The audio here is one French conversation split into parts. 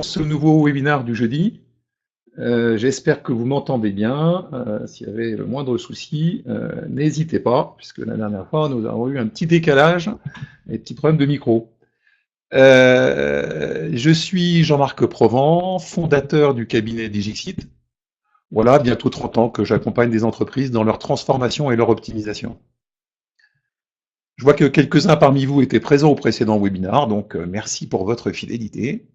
ce nouveau webinaire du jeudi. J'espère que vous m'entendez bien. S'il y avait le moindre souci, n'hésitez pas, puisque la dernière fois, nous avons eu un petit décalage et petit problème de micro. Je suis Jean-Marc Provence, fondateur du cabinet Digixit. Voilà, bientôt 30 ans que j'accompagne des entreprises dans leur transformation et leur optimisation. Je vois que quelques-uns parmi vous étaient présents au précédent webinaire, donc merci pour votre fidélité.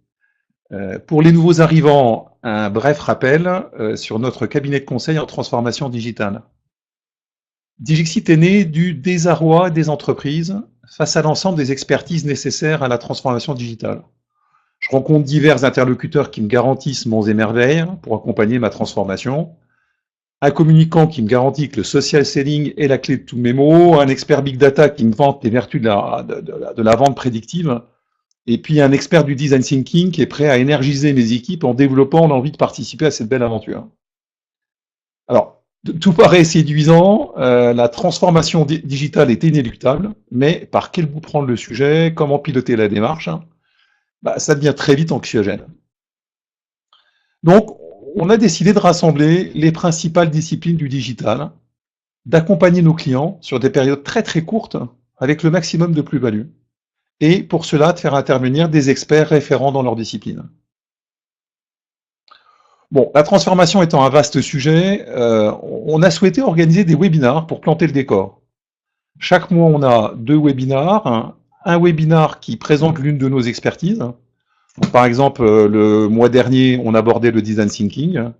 Pour les nouveaux arrivants, un bref rappel sur notre cabinet de conseil en transformation digitale. Digixit est né du désarroi des entreprises face à l'ensemble des expertises nécessaires à la transformation digitale. Je rencontre divers interlocuteurs qui me garantissent monts et merveilles pour accompagner ma transformation. Un communicant qui me garantit que le social selling est la clé de tous mes mots, un expert big data qui me vante les vertus de la vente prédictive, et puis un expert du design thinking qui est prêt à énergiser mes équipes en développant l'envie de participer à cette belle aventure. Alors, tout paraît séduisant, la transformation digitale est inéluctable, mais par quel bout prendre le sujet, comment piloter la démarche, ça devient très vite anxiogène. Donc, on a décidé de rassembler les principales disciplines du digital, d'accompagner nos clients sur des périodes très très courtes avec le maximum de plus-value, et pour cela de faire intervenir des experts référents dans leur discipline. Bon, la transformation étant un vaste sujet, on a souhaité organiser des webinars pour planter le décor. Chaque mois, on a 2 webinars, un webinar qui présente l'une de nos expertises. Donc, par exemple, le mois dernier, on abordait le design thinking.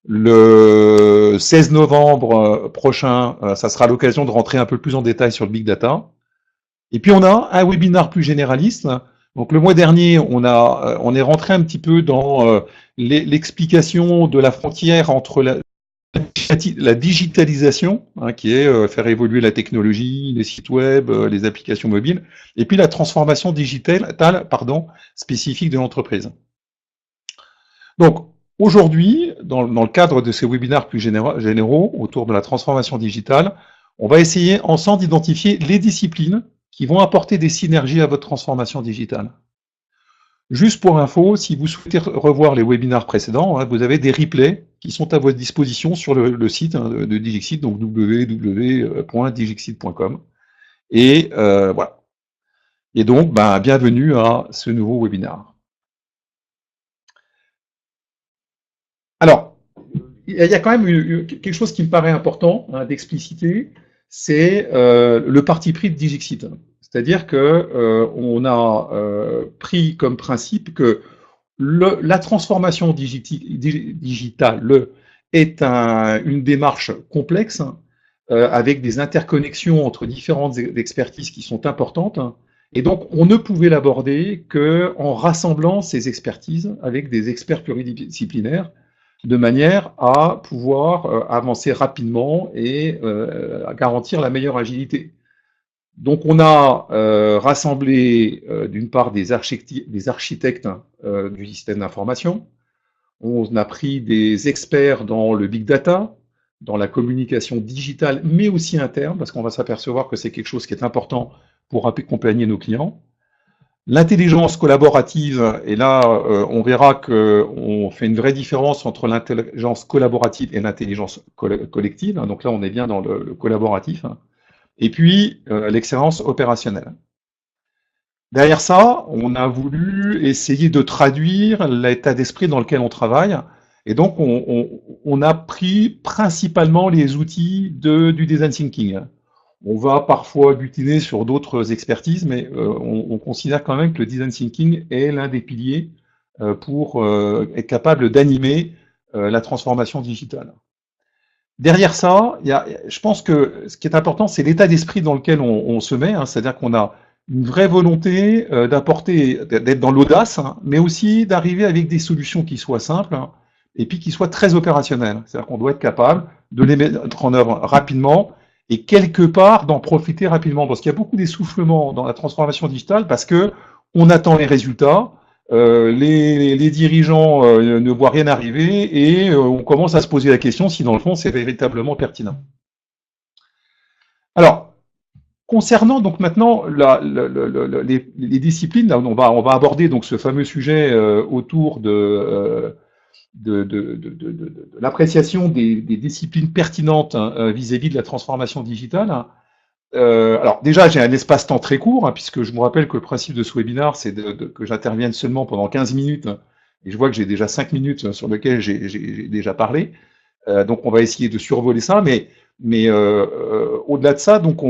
Le 16 novembre prochain, ça sera l'occasion de rentrer un peu plus en détail sur le big data. Et puis on a un webinar plus généraliste. Donc le mois dernier, on est rentré un petit peu dans l'explication de la frontière entre la digitalisation, qui est faire évoluer la technologie, les sites web, les applications mobiles, et puis la transformation digitale, spécifique de l'entreprise. Donc aujourd'hui, dans le cadre de ces webinaires plus généraux autour de la transformation digitale, on va essayer ensemble d'identifier les disciplines qui vont apporter des synergies à votre transformation digitale. Juste pour info, si vous souhaitez revoir les webinaires précédents, vous avez des replays qui sont à votre disposition sur le site de Digixit, donc www.digixit.com. Et voilà. Et donc, bienvenue à ce nouveau webinaire. Alors, il y a quand même quelque chose qui me paraît important d'expliciter, c'est le parti pris de Digixit. C'est-à-dire que on a pris comme principe que la transformation digitale est une démarche complexe avec des interconnexions entre différentes expertises qui sont importantes. Et donc, on ne pouvait l'aborder qu'en rassemblant ces expertises avec des experts pluridisciplinaires de manière à pouvoir avancer rapidement et à garantir la meilleure agilité. Donc on a rassemblé d'une part des architectes du système d'information, on a pris des experts dans le big data, dans la communication digitale, mais aussi interne, parce qu'on va s'apercevoir que c'est quelque chose qui est important pour accompagner nos clients. L'intelligence collaborative, et là on verra qu'on fait une vraie différence entre l'intelligence collaborative et l'intelligence collective, donc là on est bien dans le collaboratif. Et puis, l'excellence opérationnelle. Derrière ça, on a voulu essayer de traduire l'état d'esprit dans lequel on travaille. Et donc, on a pris principalement les outils du design thinking. On va parfois butiner sur d'autres expertises, mais on considère quand même que le design thinking est l'un des piliers pour être capable d'animer la transformation digitale. Derrière ça, je pense que ce qui est important, c'est l'état d'esprit dans lequel on se met, c'est-à-dire qu'on a une vraie volonté d'être dans l'audace, mais aussi d'arriver avec des solutions qui soient simples et puis qui soient très opérationnelles. C'est-à-dire qu'on doit être capable de les mettre en œuvre rapidement et quelque part d'en profiter rapidement, parce qu'il y a beaucoup d'essoufflement dans la transformation digitale parce que on attend les résultats. Les dirigeants ne voient rien arriver et on commence à se poser la question si dans le fond c'est véritablement pertinent. Alors, concernant donc maintenant les disciplines, là, on va aborder donc ce fameux sujet autour de l'appréciation des disciplines pertinentes vis-à-vis de la transformation digitale. Alors déjà, j'ai un espace-temps très court, hein, puisque je me rappelle que le principe de ce webinaire, c'est que j'intervienne seulement pendant 15 minutes, et je vois que j'ai déjà 5 minutes sur lesquelles j'ai déjà parlé. Donc on va essayer de survoler ça, mais au-delà de ça, donc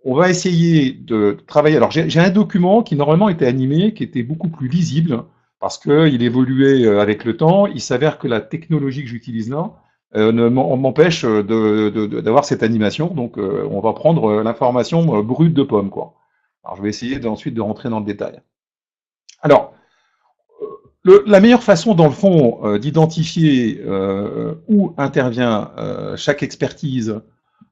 on va essayer de travailler. Alors j'ai un document qui normalement était animé, qui était beaucoup plus lisible, parce qu'il évoluait avec le temps. Il s'avère que la technologie que j'utilise là m'empêche d'avoir cette animation, donc on va prendre l'information brute de pomme, quoi. Alors je vais essayer ensuite de rentrer dans le détail. Alors, la meilleure façon, dans le fond, d'identifier où intervient chaque expertise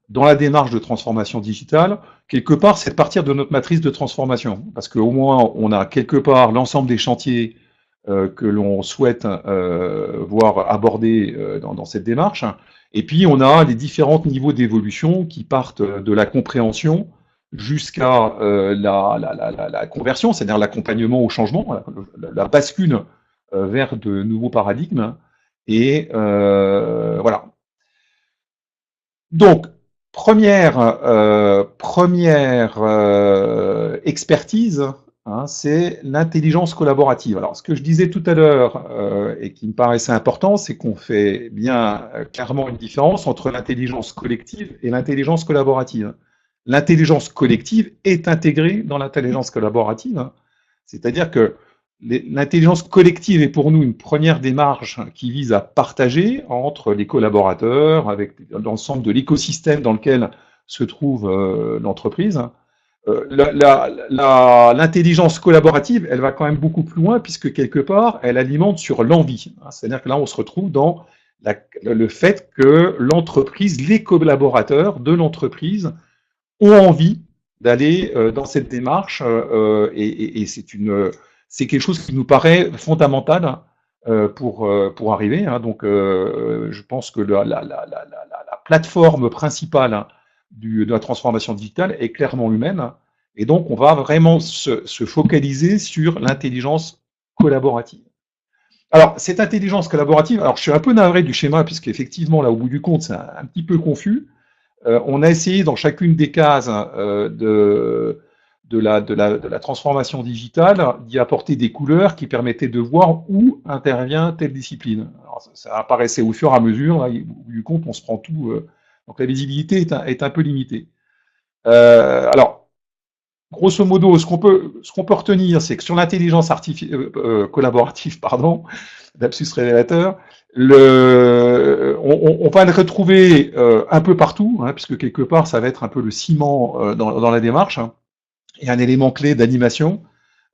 dans la démarche de transformation digitale, quelque part, c'est de partir de notre matrice de transformation. Parce qu'au moins, on a quelque part l'ensemble des chantiers que l'on souhaite voir abordés dans cette démarche. Et puis, on a les différents niveaux d'évolution qui partent de la compréhension jusqu'à la conversion, c'est-à-dire l'accompagnement au changement, la bascule vers de nouveaux paradigmes. Et voilà. Donc, première expertise, hein, c'est l'intelligence collaborative. Alors, ce que je disais tout à l'heure et qui me paraissait important, c'est qu'on fait bien clairement une différence entre l'intelligence collective et l'intelligence collaborative. L'intelligence collective est intégrée dans l'intelligence collaborative, c'est-à-dire que l'intelligence collective est pour nous une première démarche qui vise à partager entre les collaborateurs, avec l'ensemble de l'écosystème dans lequel se trouve l'entreprise. L'intelligence collaborative, elle va quand même beaucoup plus loin, puisque quelque part, elle alimente sur l'envie. C'est-à-dire que là, on se retrouve dans le fait que l'entreprise, les collaborateurs de l'entreprise ont envie d'aller dans cette démarche, et c'est quelque chose qui nous paraît fondamental pour arriver. Hein. Donc, je pense que la plateforme principale de la transformation digitale est clairement humaine, et donc on va vraiment se focaliser sur l'intelligence collaborative. Alors, cette intelligence collaborative, alors je suis un peu navré du schéma, puisqu'effectivement, là, au bout du compte, c'est un petit peu confus. On a essayé dans chacune des cases de la transformation digitale d'y apporter des couleurs qui permettaient de voir où intervient telle discipline. Alors, ça apparaissait au fur et à mesure, là, au bout du compte, on se prend tout. Donc la visibilité est un peu limitée. Alors, grosso modo, ce qu'on peut retenir, c'est que sur l'intelligence collaborative, pardon, lapsus révélateur, on va le retrouver un peu partout, hein, puisque quelque part, ça va être un peu le ciment dans la démarche, hein, et un élément clé d'animation.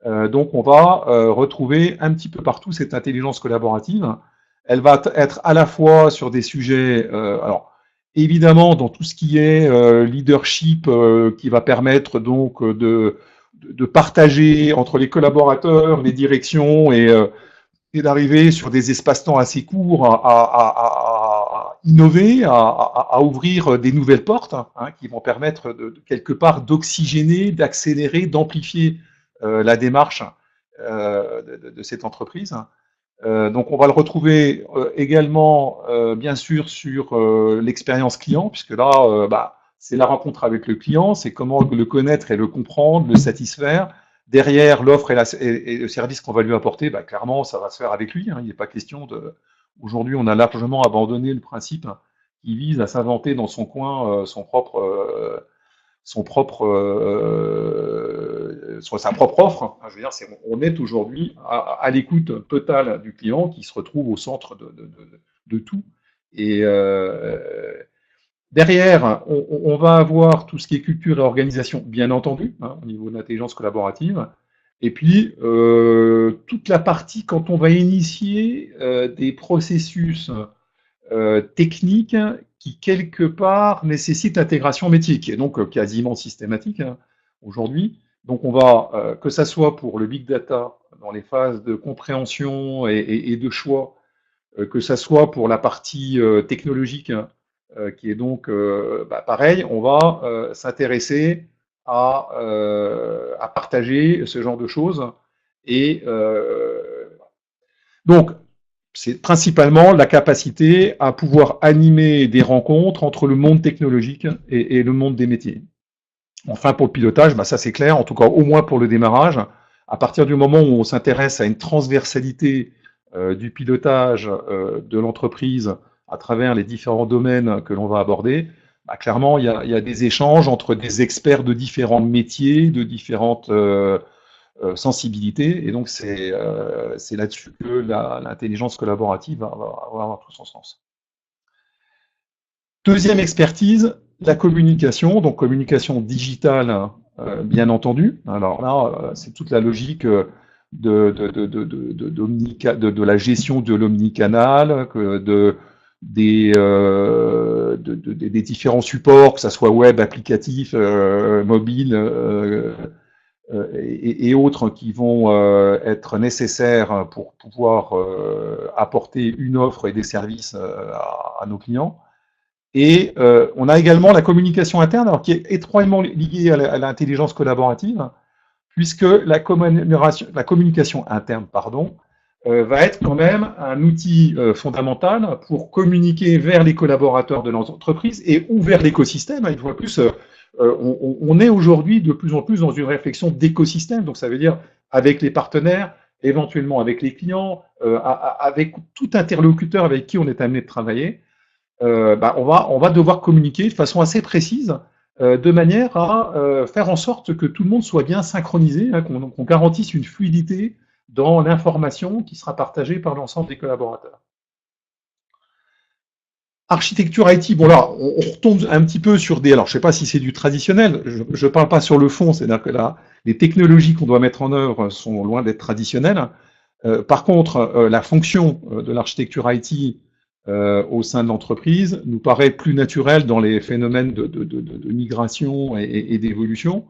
Donc, on va retrouver un petit peu partout cette intelligence collaborative. Elle va être à la fois sur des sujets, alors évidemment dans tout ce qui est leadership, qui va permettre donc de partager entre les collaborateurs, les directions, et d'arriver sur des espaces-temps assez courts à innover, à ouvrir des nouvelles portes, hein, qui vont permettre quelque part d'oxygéner, d'accélérer, d'amplifier la démarche de cette entreprise. Donc on va le retrouver également, bien sûr, sur l'expérience client, puisque là, c'est la rencontre avec le client, c'est comment le connaître et le comprendre, le satisfaire. Derrière, l'offre et le service qu'on va lui apporter, clairement, ça va se faire avec lui. Hein. Il n'est pas question de... Aujourd'hui, on a largement abandonné le principe qui vise à s'inventer dans son coin sa propre offre. Hein. Je veux dire, on est aujourd'hui à l'écoute totale du client qui se retrouve au centre de tout. Et derrière, on va avoir tout ce qui est culture et organisation, bien entendu, hein, au niveau de l'intelligence collaborative. Et puis, toute la partie quand on va initier des processus techniques qui, quelque part, nécessitent l'intégration métier, qui est donc quasiment systématique hein, aujourd'hui. Donc, on va, que ça soit pour le big data, dans les phases de compréhension et de choix, que ça soit pour la partie technologique, qui est donc pareil, on va s'intéresser à partager ce genre de choses. Et donc, c'est principalement la capacité à pouvoir animer des rencontres entre le monde technologique et le monde des métiers. Enfin, pour le pilotage, bah ça c'est clair, en tout cas au moins pour le démarrage. À partir du moment où on s'intéresse à une transversalité du pilotage de l'entreprise à travers les différents domaines que l'on va aborder, bah, clairement il y a des échanges entre des experts de différents métiers, de différentes sensibilités, et donc c'est là-dessus que l'intelligence collaborative va avoir tout son sens. Deuxième expertise, la communication, donc communication digitale, bien entendu. Alors là, c'est toute la logique de la gestion de l'omnicanal, des différents supports, que ce soit web, applicatif, mobile et autres qui vont être nécessaires pour pouvoir apporter une offre et des services à nos clients. Et on a également la communication interne, alors qui est étroitement liée à l'intelligence collaborative, puisque la communication interne, pardon, va être quand même un outil fondamental pour communiquer vers les collaborateurs de l'entreprise et ou vers l'écosystème. Une fois de plus, on est aujourd'hui de plus en plus dans une réflexion d'écosystème, donc ça veut dire avec les partenaires, éventuellement avec les clients, avec tout interlocuteur avec qui on est amené de travailler. Bah, on va devoir communiquer de façon assez précise, de manière à faire en sorte que tout le monde soit bien synchronisé, hein, qu'on garantisse une fluidité dans l'information qui sera partagée par l'ensemble des collaborateurs. Architecture IT, bon là, on retombe un petit peu sur des... Alors, je ne sais pas si c'est du traditionnel, je ne parle pas sur le fond, c'est-à-dire que là, les technologies qu'on doit mettre en œuvre sont loin d'être traditionnelles. Par contre, la fonction de l'architecture IT au sein de l'entreprise nous paraît plus naturelle dans les phénomènes de migration et d'évolution.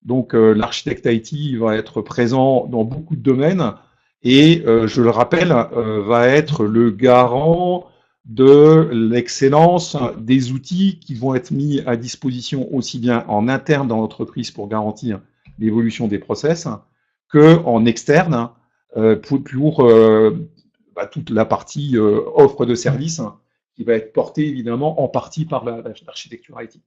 Donc, l'architecte IT va être présent dans beaucoup de domaines et, je le rappelle, va être le garant de l'excellence des outils qui vont être mis à disposition aussi bien en interne dans l'entreprise pour garantir l'évolution des process qu'en externe pour bah, toute la partie offre de services qui va être portée évidemment en partie par l'architecture IT.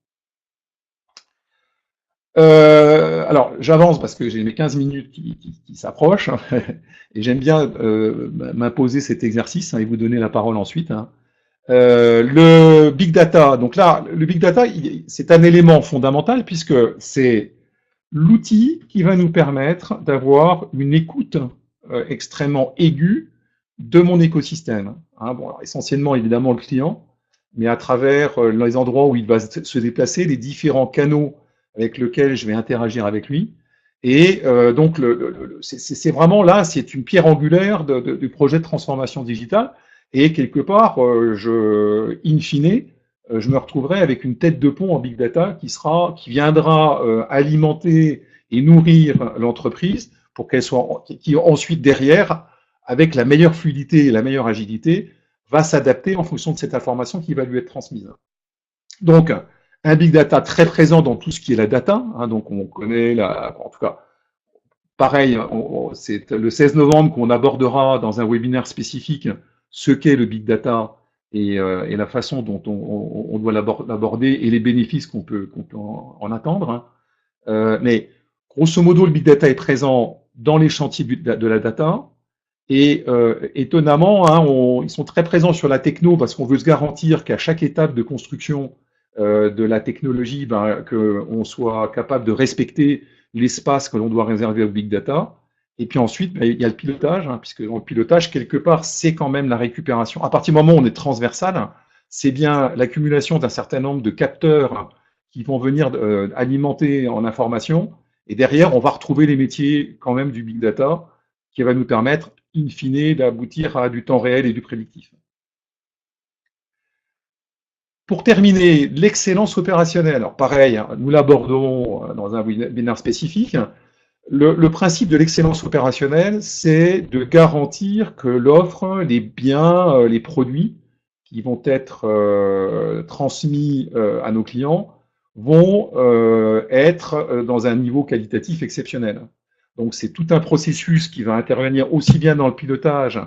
Alors, j'avance parce que j'ai mes 15 minutes qui s'approchent et j'aime bien m'imposer cet exercice et vous donner la parole ensuite. Le big data, donc là, le big data, c'est un élément fondamental puisque c'est l'outil qui va nous permettre d'avoir une écoute extrêmement aiguë de mon écosystème. Hein, bon, alors, essentiellement, évidemment, le client, mais à travers les endroits où il va se déplacer, les différents canaux avec lesquels je vais interagir avec lui. Et donc, c'est vraiment là, c'est une pierre angulaire du projet de transformation digitale. Et quelque part, in fine, je me retrouverai avec une tête de pont en big data qui viendra alimenter et nourrir l'entreprise pour qu'elle soit, qui ensuite derrière, avec la meilleure fluidité et la meilleure agilité, va s'adapter en fonction de cette information qui va lui être transmise. Donc, un big data très présent dans tout ce qui est la data, hein, donc on connaît, en tout cas, pareil, c'est le 16 novembre qu'on abordera dans un webinaire spécifique ce qu'est le big data et la façon dont on doit l'aborder et les bénéfices qu'on peut en attendre. Hein. Mais grosso modo, le big data est présent dans les chantiers de la data. Et étonnamment, hein, ils sont très présents sur la techno parce qu'on veut se garantir qu'à chaque étape de construction de la technologie, ben, qu'on soit capable de respecter l'espace que l'on doit réserver au big data. Et puis ensuite, ben, il y a le pilotage, hein, puisque dans le pilotage, quelque part, c'est quand même la récupération. À partir du moment où on est transversal, c'est bien l'accumulation d'un certain nombre de capteurs qui vont venir alimenter en information. Et derrière, on va retrouver les métiers quand même du big data qui va nous permettre, in fine, d'aboutir à du temps réel et du prédictif. Pour terminer, l'excellence opérationnelle. Alors pareil, hein, nous l'abordons dans un webinaire spécifique. Le principe de l'excellence opérationnelle, c'est de garantir que l'offre, les biens, les produits qui vont être transmis à nos clients vont être dans un niveau qualitatif exceptionnel. Donc c'est tout un processus qui va intervenir aussi bien dans le pilotage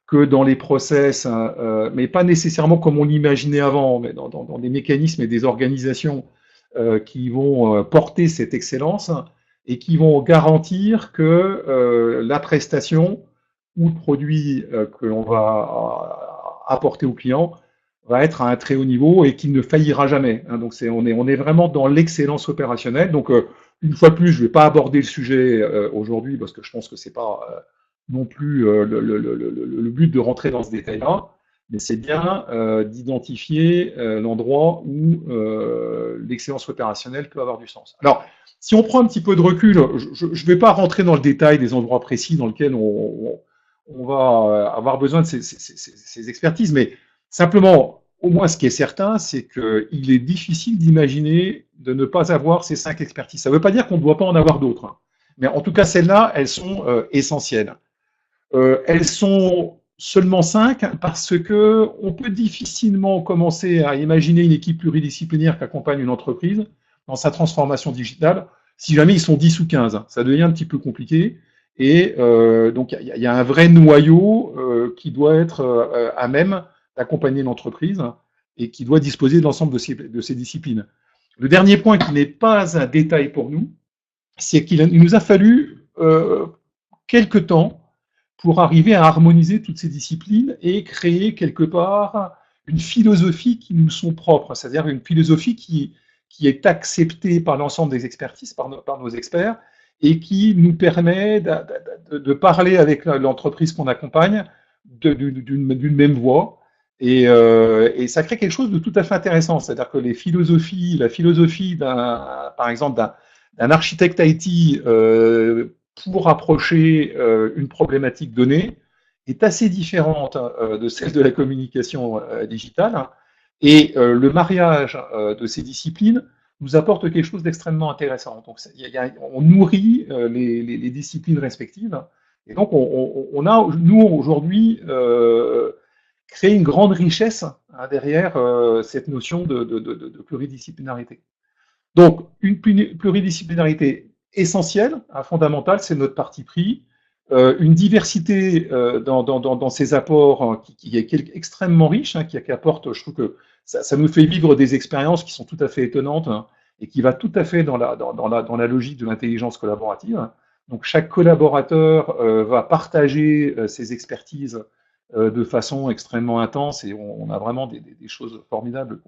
que dans les process, mais pas nécessairement comme on l'imaginait avant, mais dans des mécanismes et des organisations qui vont porter cette excellence et qui vont garantir que la prestation ou le produit que l'on va apporter au client va être à un très haut niveau et qu'il ne faillira jamais. Hein. Donc on est vraiment dans l'excellence opérationnelle. Donc une fois de plus, je ne vais pas aborder le sujet aujourd'hui parce que je pense que c'est pas non plus le but de rentrer dans ce détail-là, mais c'est bien d'identifier l'endroit où l'excellence opérationnelle peut avoir du sens. Alors, si on prend un petit peu de recul, je ne vais pas rentrer dans le détail des endroits précis dans lesquels on va avoir besoin de ces expertises, mais simplement, au moins ce qui est certain, c'est qu'il est difficile d'imaginer de ne pas avoir ces 5 expertises. Ça ne veut pas dire qu'on ne doit pas en avoir d'autres, hein. Mais en tout cas, celles-là, elles sont essentielles. Elles sont seulement 5 parce que on peut difficilement commencer à imaginer une équipe pluridisciplinaire qui accompagne une entreprise dans sa transformation digitale si jamais ils sont 10 ou 15. Ça devient un petit peu compliqué. Et donc, il y a un vrai noyau qui doit être à même d'accompagner l'entreprise et qui doit disposer de l'ensemble de ces disciplines. Le dernier point qui n'est pas un détail pour nous, c'est qu'il nous a fallu quelque temps pour arriver à harmoniser toutes ces disciplines et créer quelque part une philosophie qui nous sont propres, c'est-à-dire une philosophie qui est acceptée par l'ensemble des expertises, par nos experts, et qui nous permet de parler avec l'entreprise qu'on accompagne d'une même voix. Et ça crée quelque chose de tout à fait intéressant, c'est-à-dire que la philosophie par exemple d'un architecte IT pour approcher une problématique donnée est assez différente de celle de la communication digitale. Et le mariage de ces disciplines nous apporte quelque chose d'extrêmement intéressant. Donc, on nourrit les disciplines respectives. Et donc, on a, nous, aujourd'hui, créé une grande richesse derrière cette notion de pluridisciplinarité. Donc, une pluridisciplinarité essentielle, fondamentale, c'est notre parti pris. Une diversité dans ces apports qui est extrêmement riche, qui apporte, je trouve que ça nous fait vivre des expériences qui sont tout à fait étonnantes et qui va tout à fait dans la logique de l'intelligence collaborative. Donc, chaque collaborateur va partager ses expertises de façon extrêmement intense et on a vraiment des choses formidables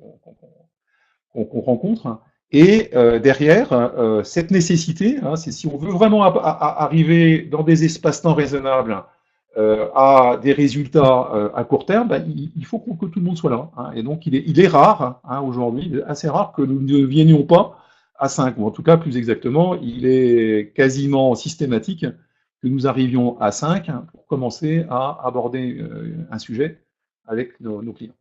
qu'on rencontre. Et derrière, cette nécessité, c'est si on veut vraiment arriver dans des espaces-temps raisonnables à des résultats à court terme, il faut que tout le monde soit là. Et donc, il est rare, aujourd'hui, assez rare que nous ne venions pas à 5, ou en tout cas, plus exactement, il est quasiment systématique que nous arrivions à 5 pour commencer à aborder un sujet avec nos clients.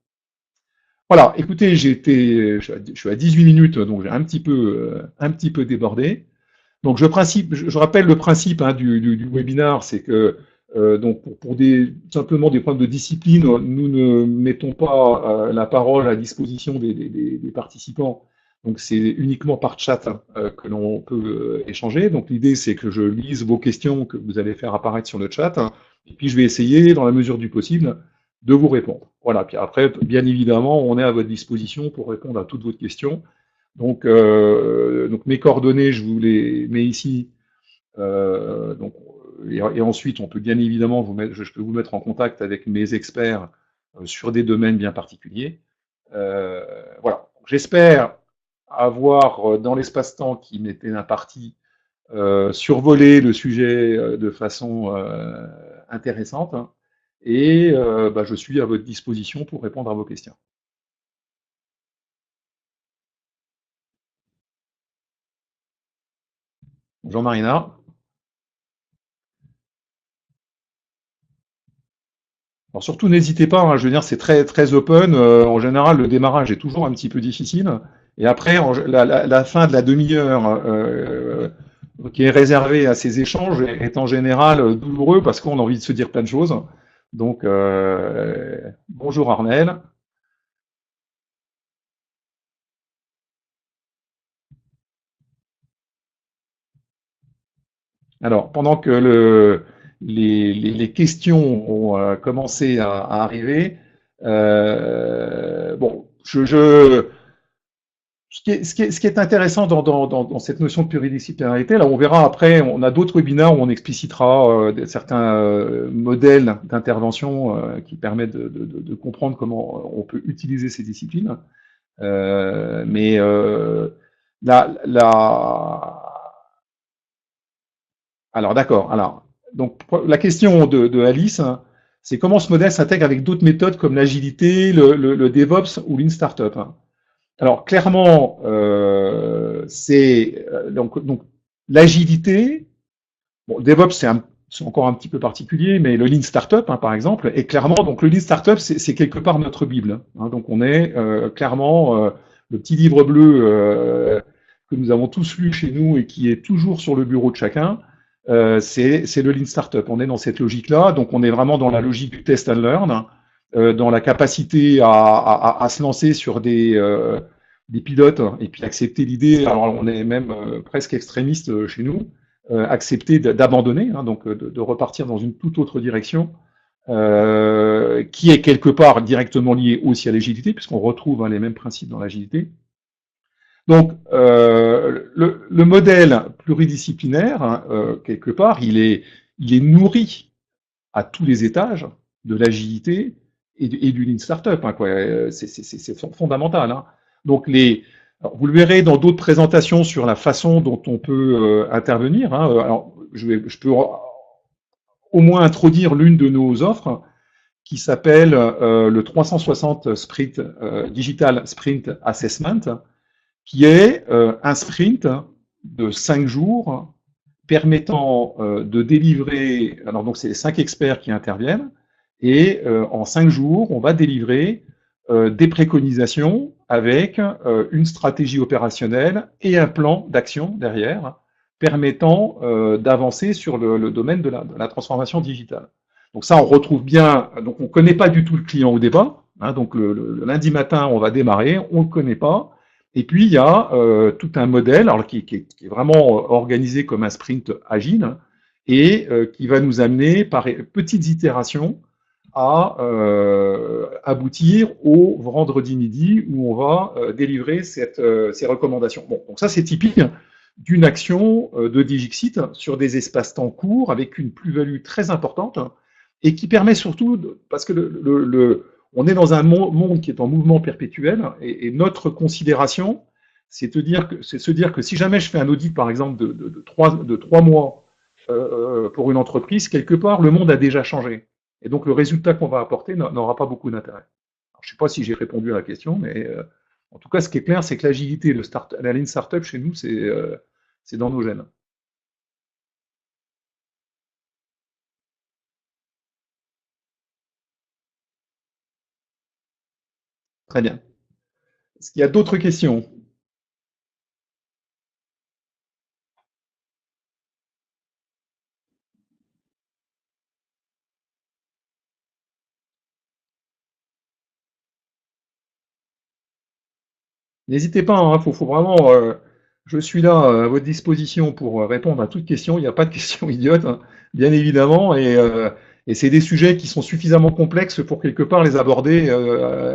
Voilà, écoutez, je suis à 18 minutes, donc j'ai un petit peu débordé. Donc je rappelle le principe du webinaire, c'est que donc pour simplement des problèmes de discipline, nous ne mettons pas la parole à disposition des participants. Donc c'est uniquement par chat que l'on peut échanger. Donc l'idée c'est que je lise vos questions que vous allez faire apparaître sur le chat, et puis je vais essayer, dans la mesure du possible, de vous répondre. Voilà. Puis après, bien évidemment, on est à votre disposition pour répondre à toutes vos questions. Donc mes coordonnées, je vous les mets ici. Donc, et ensuite, on peut bien évidemment je peux vous mettre en contact avec mes experts sur des domaines bien particuliers. Voilà. J'espère avoir, dans l'espace-temps qui m'était imparti, survolé le sujet de façon intéressante. Et je suis à votre disposition pour répondre à vos questions. Bonjour Marina. Alors surtout, n'hésitez pas, je veux dire, c'est très, très open. En général, le démarrage est toujours un petit peu difficile. Et après, la fin de la demi-heure qui est réservée à ces échanges est en général douloureux parce qu'on a envie de se dire plein de choses. Donc, bonjour Armel. Alors, pendant que les questions ont commencé à arriver, bon, ce qui est intéressant dans cette notion de pluridisciplinarité, là on verra après, on a d'autres webinaires où on explicitera certains modèles d'intervention qui permettent de comprendre comment on peut utiliser ces disciplines. Mais alors d'accord. Alors, donc la question de Alice, hein, c'est comment ce modèle s'intègre avec d'autres méthodes comme l'agilité, le DevOps ou Lean Startup, hein. Alors clairement, c'est donc l'agilité. Bon, DevOps c'est encore un petit peu particulier, mais le Lean Startup, hein, par exemple, est clairement donc le Lean Startup, c'est quelque part notre bible, hein. Donc on est clairement le petit livre bleu que nous avons tous lu chez nous et qui est toujours sur le bureau de chacun. C'est le Lean Startup. On est dans cette logique-là, donc on est vraiment dans la logique du test and learn, dans la capacité à se lancer sur des pilotes et puis accepter l'idée. Alors on est même presque extrémiste chez nous, accepter d'abandonner, hein, donc de repartir dans une toute autre direction, qui est quelque part directement liée aussi à l'agilité, puisqu'on retrouve les mêmes principes dans l'agilité. Donc, le modèle pluridisciplinaire, hein, quelque part, il est nourri à tous les étages de l'agilité et du Lean Startup, hein, quoi. C'est fondamental, hein. Donc, alors, vous le verrez dans d'autres présentations sur la façon dont on peut intervenir, hein. Alors, je peux au moins introduire l'une de nos offres qui s'appelle le 360 Sprint Digital Sprint Assessment, qui est un sprint de 5 jours permettant de délivrer, alors donc c'est 5 experts qui interviennent, et en 5 jours, on va délivrer des préconisations avec une stratégie opérationnelle et un plan d'action derrière, permettant d'avancer sur le domaine de la transformation digitale. Donc ça, on retrouve bien, donc on ne connaît pas du tout le client au départ, hein, donc le lundi matin, on va démarrer, on ne le connaît pas, et puis il y a tout un modèle alors, qui est vraiment organisé comme un sprint agile, et qui va nous amener par petites itérations à aboutir au vendredi midi où on va délivrer ces recommandations. Bon, donc ça c'est typique d'une action de Digixit sur des espaces-temps courts avec une plus-value très importante et qui permet surtout, parce que on est dans un monde qui est en mouvement perpétuel et notre considération, c'est se dire que si jamais je fais un audit, par exemple, de 3 mois pour une entreprise, quelque part, le monde a déjà changé. Et donc, le résultat qu'on va apporter n'aura pas beaucoup d'intérêt. Je ne sais pas si j'ai répondu à la question, mais en tout cas, ce qui est clair, c'est que l'agilité, la Lean Startup, chez nous, c'est dans nos gènes. Très bien. Est-ce qu'il y a d'autres questions? N'hésitez pas, hein, faut vraiment. Je suis là à votre disposition pour répondre à toute question. Il n'y a pas de questions idiotes, hein, bien évidemment, et c'est des sujets qui sont suffisamment complexes pour quelque part les aborder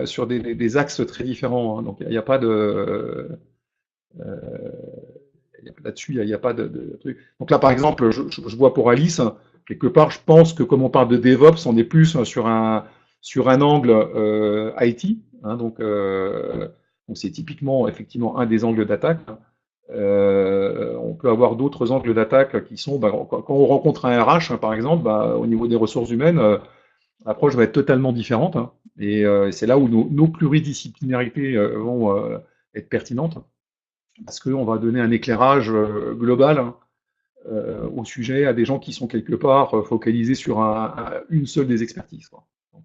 sur des axes très différents, hein. Donc il n'y a pas de là-dessus, il n'y a pas de truc. Donc là, par exemple, je vois pour Alice, quelque part, je pense que comme on parle de DevOps, on est plus sur un angle IT, hein, donc c'est typiquement effectivement un des angles d'attaque. On peut avoir d'autres angles d'attaque qui sont, quand on rencontre un RH, hein, par exemple, au niveau des ressources humaines, l'approche va être totalement différente, hein, et c'est là où nos pluridisciplinarités vont être pertinentes, parce qu'on va donner un éclairage global, hein, au sujet à des gens qui sont quelque part focalisés sur une seule des expertises, quoi. Donc,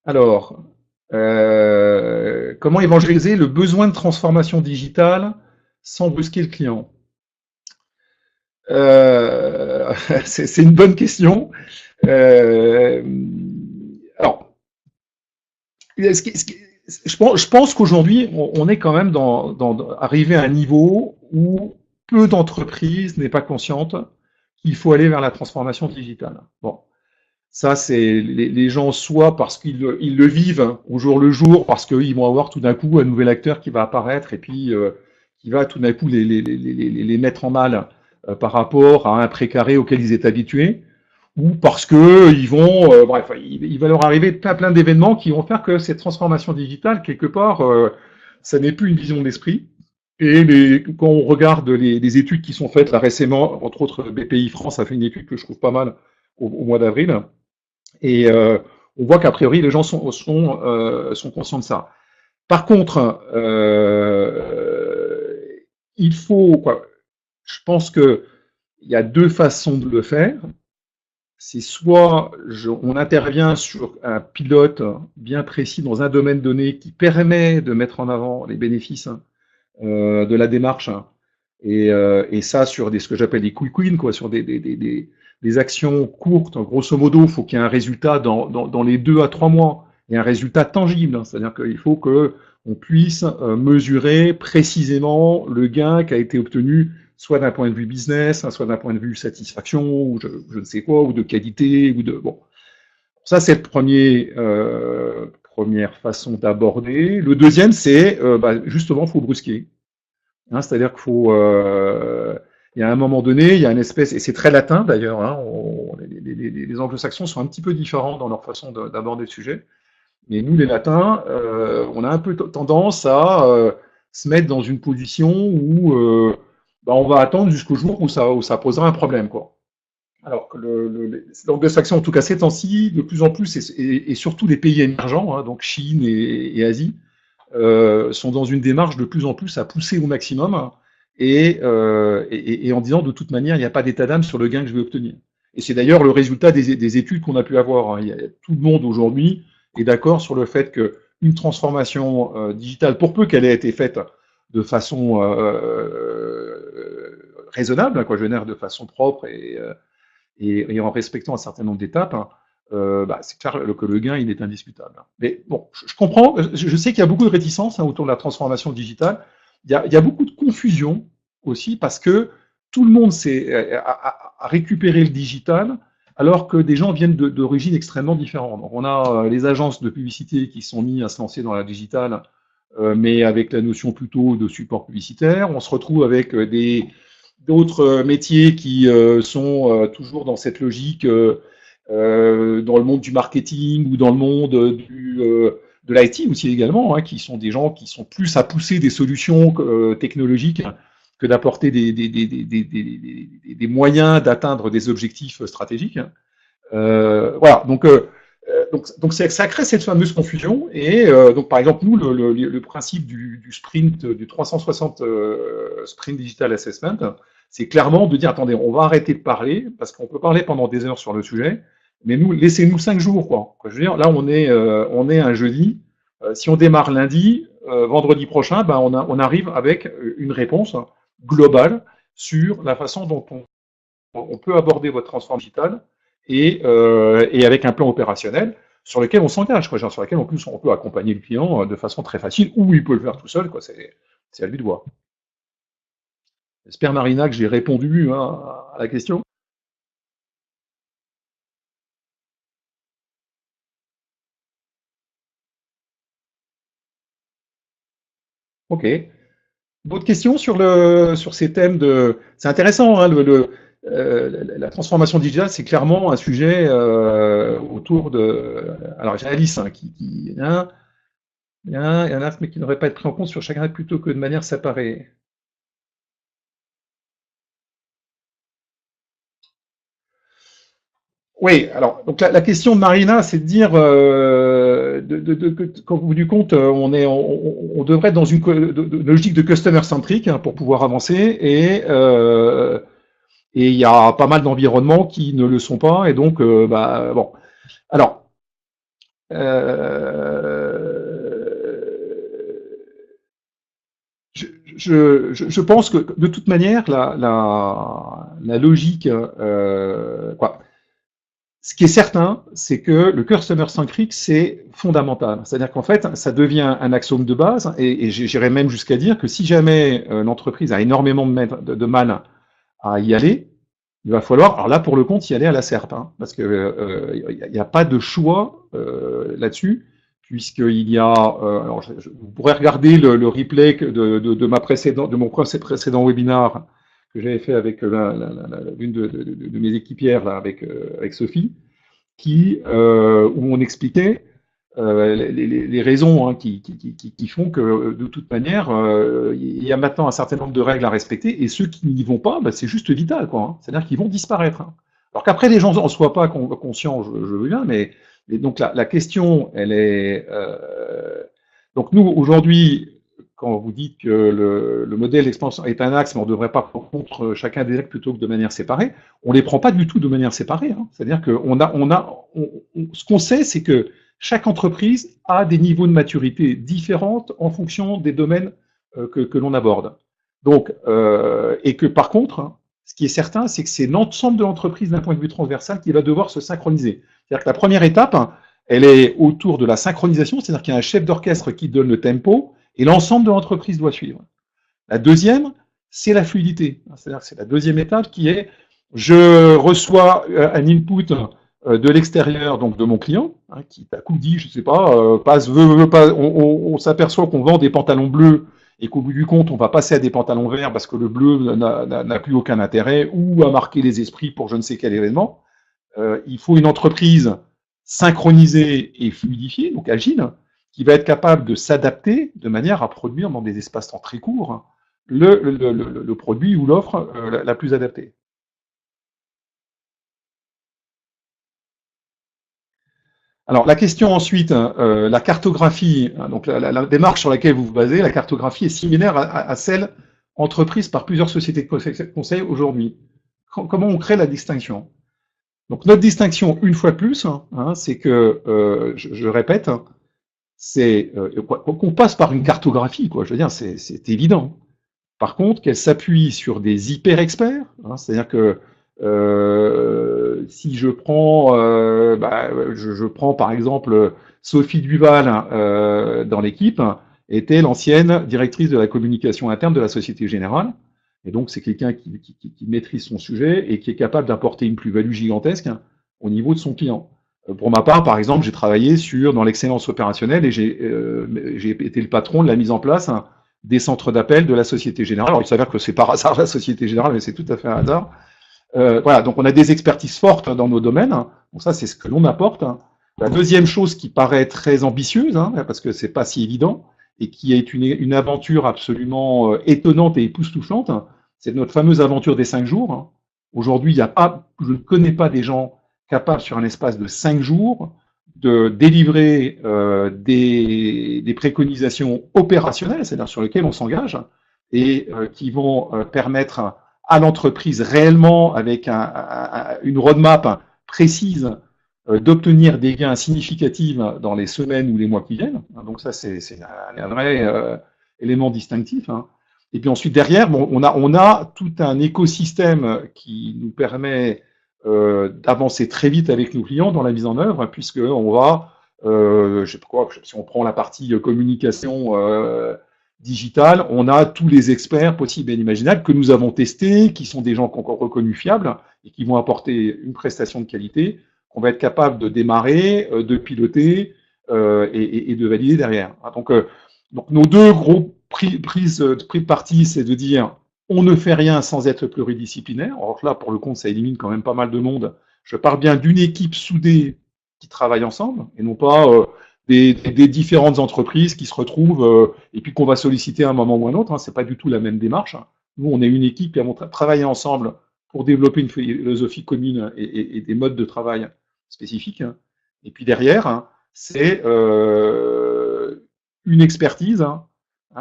alors, comment évangéliser le besoin de transformation digitale sans brusquer le client? C'est une bonne question. Euh, alors, je pense qu'aujourd'hui, on est quand même arrivé à un niveau où peu d'entreprises n'est pas consciente qu'il faut aller vers la transformation digitale. Bon, ça, c'est les gens, soit parce ils le vivent au jour le jour, parce qu'ils vont avoir tout d'un coup un nouvel acteur qui va apparaître et puis qui va tout d'un coup les mettre en mal par rapport à un précaré auquel ils étaient habitués, ou parce que ils vont, bref, il va leur arriver plein d'événements qui vont faire que cette transformation digitale, quelque part, ça n'est plus une vision d'esprit. Et quand on regarde les études qui sont faites là récemment, entre autres BPI France a fait une étude que je trouve pas mal au mois d'avril, et on voit qu'a priori les gens sont conscients de ça. Par contre, il faut, quoi, je pense que il y a deux façons de le faire. C'est soit on intervient sur un pilote bien précis dans un domaine donné qui permet de mettre en avant les bénéfices de la démarche, et ça sur ce que j'appelle des quick wins, quoi, sur des actions courtes. Grosso modo, il faut qu'il y ait un résultat dans les 2 à 3 mois, et un résultat tangible. C'est-à-dire qu'il faut que on puisse mesurer précisément le gain qui a été obtenu, soit d'un point de vue business, soit d'un point de vue satisfaction, ou je ne sais quoi, ou de qualité, ou de bon. Ça, c'est le première façon d'aborder. Le deuxième, c'est justement, il faut brusquer. Hein, c'est-à-dire qu'il faut, il y a un moment donné, il y a une espèce, et c'est très latin d'ailleurs, hein, les anglo-saxons sont un petit peu différents dans leur façon d'aborder le sujet, mais nous les latins, on a un peu tendance à se mettre dans une position où on va attendre jusqu'au jour où ça posera un problème, quoi. Alors que l'anglo-saxon, en tout cas ces temps-ci, de plus en plus, et surtout les pays émergents, hein, donc Chine et Asie, sont dans une démarche de plus en plus à pousser au maximum et en disant de toute manière, il n'y a pas d'état d'âme sur le gain que je vais obtenir. Et c'est d'ailleurs le résultat des études qu'on a pu avoir. Hein. Tout le monde aujourd'hui est d'accord sur le fait qu'une transformation digitale, pour peu qu'elle ait été faite de façon raisonnable, quoi, je veux dire, de façon propre et en respectant un certain nombre d'étapes, hein, c'est clair que le gain, il est indiscutable. Mais bon, je comprends, je sais qu'il y a beaucoup de réticences hein, autour de la transformation digitale. Il y a beaucoup de confusion aussi parce que tout le monde a récupéré le digital alors que des gens viennent d'origines extrêmement différentes. Donc on a les agences de publicité qui sont mis à se lancer dans la digitale, mais avec la notion plutôt de support publicitaire. On se retrouve avec d'autres métiers qui sont toujours dans cette logique dans le monde du marketing ou dans le monde de l'IT aussi également, hein, qui sont des gens qui sont plus à pousser des solutions technologiques que d'apporter des moyens d'atteindre des objectifs stratégiques. Voilà, donc ça crée cette fameuse confusion. Et donc par exemple, nous, le principe du sprint, du 360 sprint digital assessment, c'est clairement de dire, attendez, on va arrêter de parler, parce qu'on peut parler pendant des heures sur le sujet, mais nous, laissez-nous 5 jours, quoi. Je veux dire, là, on est un jeudi. Si on démarre lundi, vendredi prochain, on arrive avec une réponse globale sur la façon dont on peut aborder votre transformation digitale et avec un plan opérationnel sur lequel on s'engage, quoi, genre sur lequel en plus on peut accompagner le client de façon très facile, ou il peut le faire tout seul, quoi. C'est à lui de voir. J'espère, Marina, que j'ai répondu hein, à la question. Ok. D'autres questions sur ces thèmes de. C'est intéressant, hein, la transformation digitale, c'est clairement un sujet autour de. Alors, j'ai Alice hein, hein, il y en a, mais qui n'aurait pas être pris en compte sur chacun plutôt que de manière séparée. Oui, alors donc la question de Marina, c'est de dire, qu'au bout du compte, on devrait être dans une logique de customer centric hein, pour pouvoir avancer, et il y a pas mal d'environnements qui ne le sont pas, et donc bon. Alors, euh, je pense que de toute manière, la logique, quoi. Ce qui est certain, c'est que le customer centric, c'est fondamental. C'est-à-dire qu'en fait, ça devient un axiome de base, et j'irais même jusqu'à dire que si jamais l'entreprise a énormément de mal à y aller, il va falloir, alors là pour le compte, y aller à la serpe, hein, parce que il n'y a pas de choix là-dessus, puisqu'il y a, alors vous pourrez regarder le replay de mon précédent webinar que j'avais fait avec l'une de mes équipières là, avec Sophie, où on expliquait les raisons hein, qui font que de toute manière, il y a maintenant un certain nombre de règles à respecter, et ceux qui n'y vont pas, bah, c'est juste vital, quoi. Hein. C'est-à-dire qu'ils vont disparaître. Hein. Alors qu'après les gens en soient pas conscients, je veux bien, mais donc la question, elle est donc nous aujourd'hui, quand vous dites que le modèle d'expansion est un axe, mais on ne devrait pas prendre contre chacun des axes plutôt que de manière séparée, on ne les prend pas du tout de manière séparée. Hein. C'est-à-dire que ce qu'on sait, c'est que chaque entreprise a des niveaux de maturité différents en fonction des domaines que l'on aborde. Donc, et que par contre, hein, ce qui est certain, c'est que c'est l'ensemble de l'entreprise d'un point de vue transversal qui va devoir se synchroniser. C'est-à-dire que la première étape, hein, elle est autour de la synchronisation, c'est-à-dire qu'il y a un chef d'orchestre qui donne le tempo, et l'ensemble de l'entreprise doit suivre. La deuxième, c'est la fluidité. C'est-à-dire que c'est la deuxième étape qui est, je reçois un input de l'extérieur, donc de mon client, hein, qui d'un coup dit, je sais pas, on s'aperçoit qu'on vend des pantalons bleus et qu'au bout du compte, on va passer à des pantalons verts parce que le bleu n'a plus aucun intérêt ou a marqué les esprits pour je ne sais quel événement. Il faut une entreprise synchronisée et fluidifiée, donc agile, qui va être capable de s'adapter de manière à produire dans des espaces-temps très courts le produit ou l'offre la plus adaptée. Alors la question ensuite, la cartographie, donc la démarche sur laquelle vous vous basez, la cartographie est similaire à celle entreprise par plusieurs sociétés de conseil aujourd'hui. Comment on crée la distinction? Donc notre distinction, une fois de plus, hein, c'est que, je répète, c'est qu'on passe par une cartographie, quoi. Je veux dire, c'est évident. Par contre, qu'elle s'appuie sur des hyper experts, hein, c'est-à-dire que si je prends, je prends par exemple Sophie Duval dans l'équipe, était l'ancienne directrice de la communication interne de la Société Générale. Et donc, c'est quelqu'un qui maîtrise son sujet et qui est capable d'apporter une plus-value gigantesque au niveau de son client. Pour ma part, par exemple, j'ai travaillé dans l'excellence opérationnelle et j'ai été le patron de la mise en place des centres d'appel de la Société Générale. Alors, il s'avère que c'est par hasard la Société Générale, mais c'est tout à fait un hasard. Voilà, donc on a des expertises fortes dans nos domaines. Donc ça, c'est ce que l'on apporte. La deuxième chose qui paraît très ambitieuse, parce que c'est pas si évident, et qui est une aventure absolument étonnante et époustouflante, c'est notre fameuse aventure des 5 jours. Aujourd'hui, je ne connais pas des gens capables sur un espace de 5 jours de délivrer des préconisations opérationnelles, c'est-à-dire sur lesquelles on s'engage, et qui vont permettre à l'entreprise réellement, avec une roadmap précise, d'obtenir des gains significatifs dans les semaines ou les mois qui viennent. Donc ça, c'est un vrai élément distinctif. Hein. Et puis ensuite, derrière, bon, on a tout un écosystème qui nous permet d'avancer très vite avec nos clients dans la mise en œuvre, puisqu'on va, je sais pas quoi, si on prend la partie communication digitale, on a tous les experts possibles et inimaginables que nous avons testés, qui sont des gens encore reconnus fiables et qui vont apporter une prestation de qualité qu'on va être capable de démarrer, de piloter et de valider derrière. Donc nos deux gros prises de parti, c'est de dire on ne fait rien sans être pluridisciplinaire. Alors là, pour le compte, ça élimine quand même pas mal de monde. Je parle bien d'une équipe soudée qui travaille ensemble et non pas des différentes entreprises qui se retrouvent et puis qu'on va solliciter à un moment ou un autre. Hein, c'est pas du tout la même démarche. Hein. Nous, on est une équipe qui a travaillé ensemble pour développer une philosophie commune et des modes de travail spécifiques. Hein. Et puis derrière, hein, c'est une expertise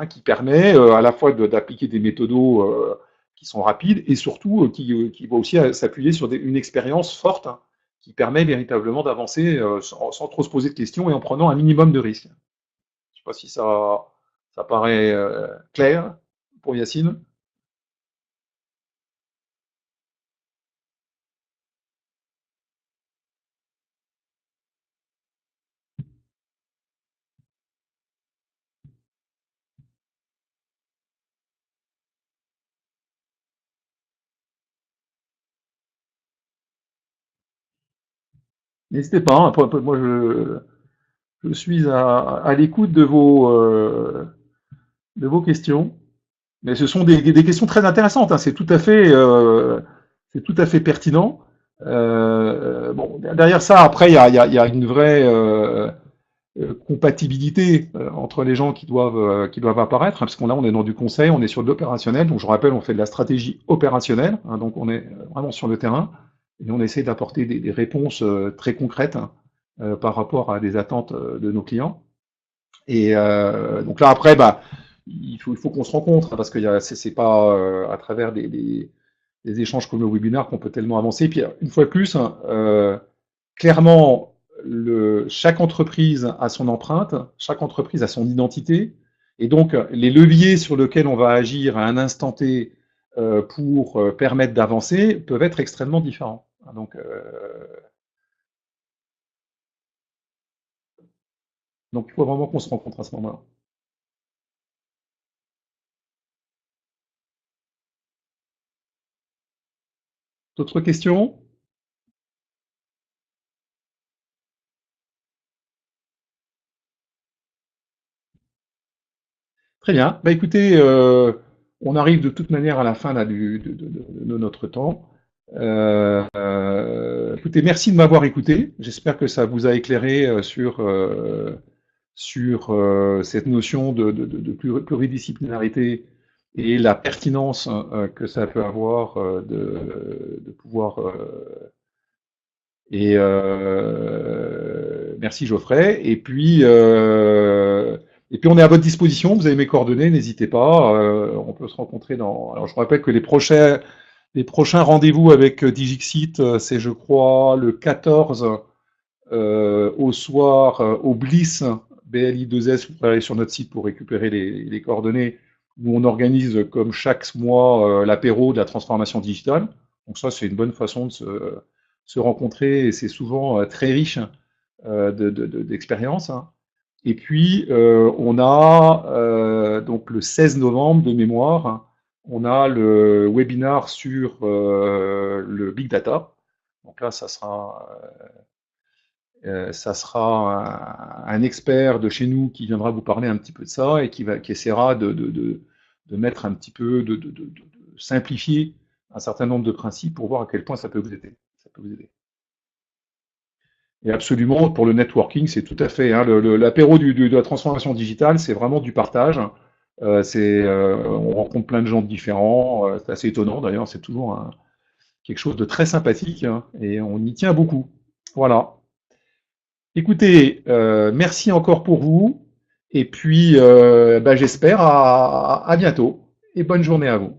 qui permet à la fois d'appliquer des méthodos qui sont rapides et surtout qui va aussi s'appuyer sur une expérience forte qui permet véritablement d'avancer sans trop se poser de questions et en prenant un minimum de risques. Je ne sais pas si ça paraît clair. pour Yacine. N'hésitez pas, hein, moi je suis à l'écoute de vos questions. Mais ce sont des questions très intéressantes, hein. C'est tout à fait pertinent. Bon, derrière ça, après, il y a une vraie compatibilité entre les gens qui doivent apparaître, hein, parce qu'on là, on est dans du conseil, on est sur de l'opérationnel. Donc, je rappelle, on fait de la stratégie opérationnelle, hein, donc on est vraiment sur le terrain et on essaie d'apporter des réponses très concrètes, hein, par rapport à des attentes de nos clients. Et donc là, après, bah, il faut qu'on se rencontre, hein, parce que c'est pas à travers des échanges comme le webinaire qu'on peut tellement avancer. Et puis, une fois de plus, hein, clairement, chaque entreprise a son empreinte, chaque entreprise a son identité, et donc les leviers sur lesquels on va agir à un instant T pour permettre d'avancer peuvent être extrêmement différents. Donc il faut vraiment qu'on se rencontre à ce moment-là. D'autres questions? Très bien. Bah, écoutez, on arrive de toute manière à la fin là, de notre temps. Écoutez, merci de m'avoir écouté. J'espère que ça vous a éclairé sur cette notion de pluridisciplinarité et la pertinence que ça peut avoir de pouvoir. Merci Geoffrey. Et puis on est à votre disposition. Vous avez mes coordonnées, n'hésitez pas. On peut se rencontrer dans. Alors je vous rappelle que les prochains rendez-vous avec Digixit, c'est je crois le 14 au soir au Bliss BLI2S. Vous pouvez aller sur notre site pour récupérer les coordonnées, où on organise comme chaque mois l'apéro de la transformation digitale. Donc ça, c'est une bonne façon de se rencontrer et c'est souvent très riche d'expériences, hein. Et puis, on a donc le 16 novembre de mémoire, hein, on a le webinar sur le big data. Donc là, ça sera un expert de chez nous qui viendra vous parler un petit peu de ça et qui essaiera de mettre un petit peu, de simplifier un certain nombre de principes pour voir à quel point ça peut vous aider. Ça peut vous aider. Et absolument, pour le networking, c'est tout à fait, hein, l'apéro de la transformation digitale, c'est vraiment du partage. On rencontre plein de gens différents. C'est assez étonnant d'ailleurs, c'est toujours quelque chose de très sympathique, hein, et on y tient beaucoup. Voilà. Écoutez, merci encore pour vous. Et puis, bah, j'espère à bientôt. Et bonne journée à vous.